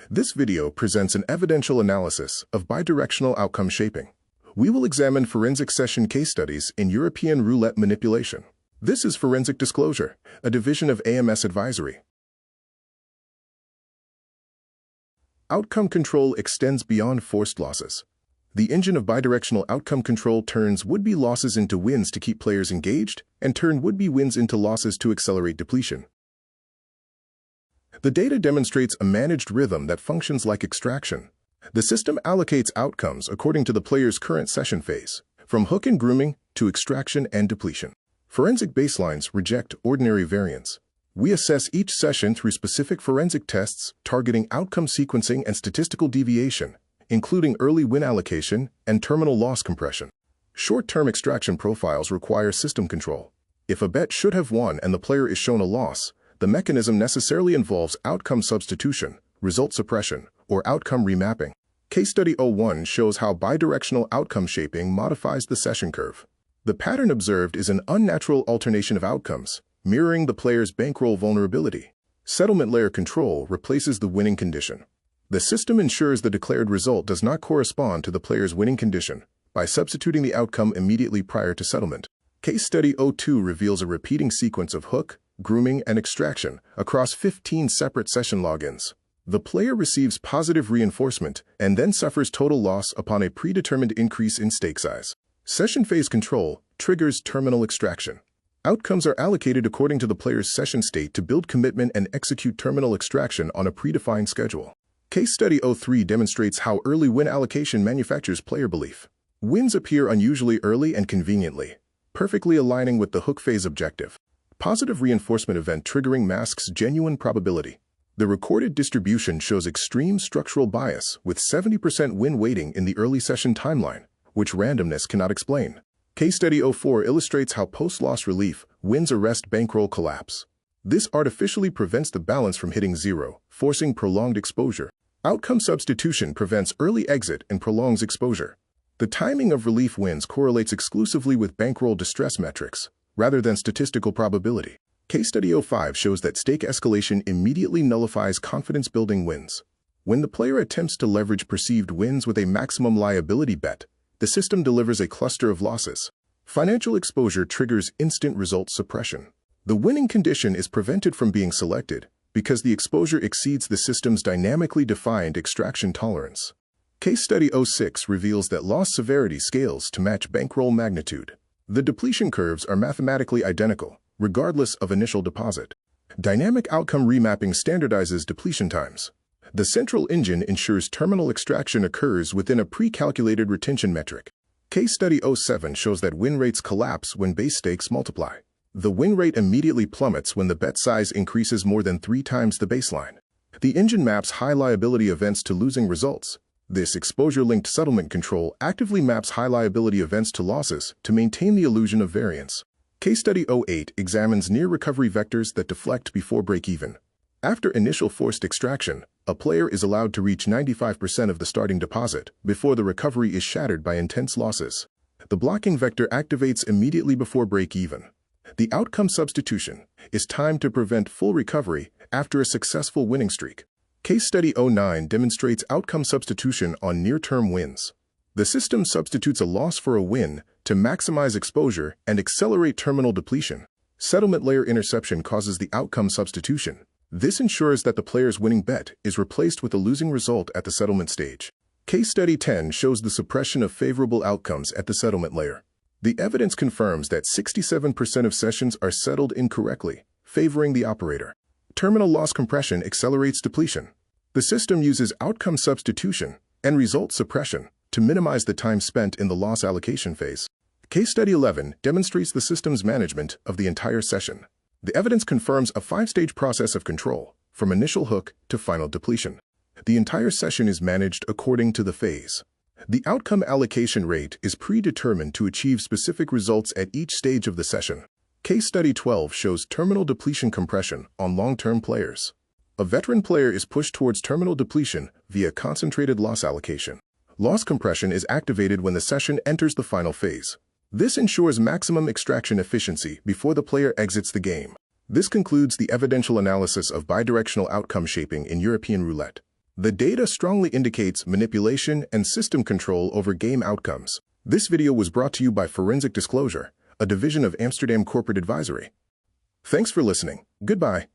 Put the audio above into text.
This video presents an evidential analysis of bidirectional outcome shaping. We will examine forensic session case studies in European roulette manipulation. This is Forensic Disclosure, a division of AMS Advisory. Outcome control extends beyond forced losses. The engine of bidirectional outcome control turns would-be losses into wins to keep players engaged and turn would-be wins into losses to accelerate depletion. The data demonstrates a managed rhythm that functions like extraction. The system allocates outcomes according to the player's current session phase, from hook and grooming to extraction and depletion. Forensic baselines reject ordinary variance. We assess each session through specific forensic tests targeting outcome sequencing and statistical deviation, including early win allocation and terminal loss compression. Short-term extraction profiles require system control. If a bet should have won and the player is shown a loss, the mechanism necessarily involves outcome substitution, result suppression, or outcome remapping. Case Study 01 shows how bidirectional outcome shaping modifies the session curve. The pattern observed is an unnatural alternation of outcomes, mirroring the player's bankroll vulnerability. Settlement layer control replaces the winning condition. The system ensures the declared result does not correspond to the player's winning condition by substituting the outcome immediately prior to settlement. Case Study 02 reveals a repeating sequence of hook, grooming, and extraction across 15 separate session logins. The player receives positive reinforcement and then suffers total loss upon a predetermined increase in stake size. Session phase control triggers terminal extraction. Outcomes are allocated according to the player's session state to build commitment and execute terminal extraction on a predefined schedule. Case Study 03 demonstrates how early win allocation manufactures player belief. Wins appear unusually early and conveniently, perfectly aligning with the hook phase objective. Positive reinforcement event triggering masks genuine probability. The recorded distribution shows extreme structural bias with 70% win weighting in the early session timeline, which randomness cannot explain. Case Study 04 illustrates how post-loss relief wins arrest bankroll collapse. This artificially prevents the balance from hitting zero, forcing prolonged exposure. Outcome substitution prevents early exit and prolongs exposure. The timing of relief wins correlates exclusively with bankroll distress metrics, rather than statistical probability. Case Study 05 shows that stake escalation immediately nullifies confidence-building wins. When the player attempts to leverage perceived wins with a maximum liability bet, the system delivers a cluster of losses. Financial exposure triggers instant result suppression. The winning condition is prevented from being selected because the exposure exceeds the system's dynamically defined extraction tolerance. Case Study 06 reveals that loss severity scales to match bankroll magnitude. The depletion curves are mathematically identical, regardless of initial deposit. Dynamic outcome remapping standardizes depletion times. The central engine ensures terminal extraction occurs within a pre-calculated retention metric. Case Study 07 shows that win rates collapse when base stakes multiply. The win rate immediately plummets when the bet size increases more than 3 times the baseline. The engine maps high liability events to losing results. This exposure-linked settlement control actively maps high liability events to losses to maintain the illusion of variance. Case Study 08 examines near recovery vectors that deflect before break-even. After initial forced extraction, a player is allowed to reach 95% of the starting deposit before the recovery is shattered by intense losses. The blocking vector activates immediately before break-even. The outcome substitution is timed to prevent full recovery after a successful winning streak. Case Study 09 demonstrates outcome substitution on near-term wins. The system substitutes a loss for a win to maximize exposure and accelerate terminal depletion. Settlement layer interception causes the outcome substitution. This ensures that the player's winning bet is replaced with a losing result at the settlement stage. Case Study 10 shows the suppression of favorable outcomes at the settlement layer. The evidence confirms that 67% of sessions are settled incorrectly, favoring the operator. Terminal loss compression accelerates depletion. The system uses outcome substitution and result suppression to minimize the time spent in the loss allocation phase. Case Study 11 demonstrates the system's management of the entire session. The evidence confirms a 5-stage process of control, from initial hook to final depletion. The entire session is managed according to the phase. The outcome allocation rate is predetermined to achieve specific results at each stage of the session. Case Study 12 shows terminal depletion compression on long-term players. A veteran player is pushed towards terminal depletion via concentrated loss allocation. Loss compression is activated when the session enters the final phase. This ensures maximum extraction efficiency before the player exits the game. This concludes the evidential analysis of bidirectional outcome shaping in European roulette. The data strongly indicates manipulation and system control over game outcomes. This video was brought to you by Forensic Disclosure, a division of Amsterdam Corporate Advisory. Thanks for listening. Goodbye.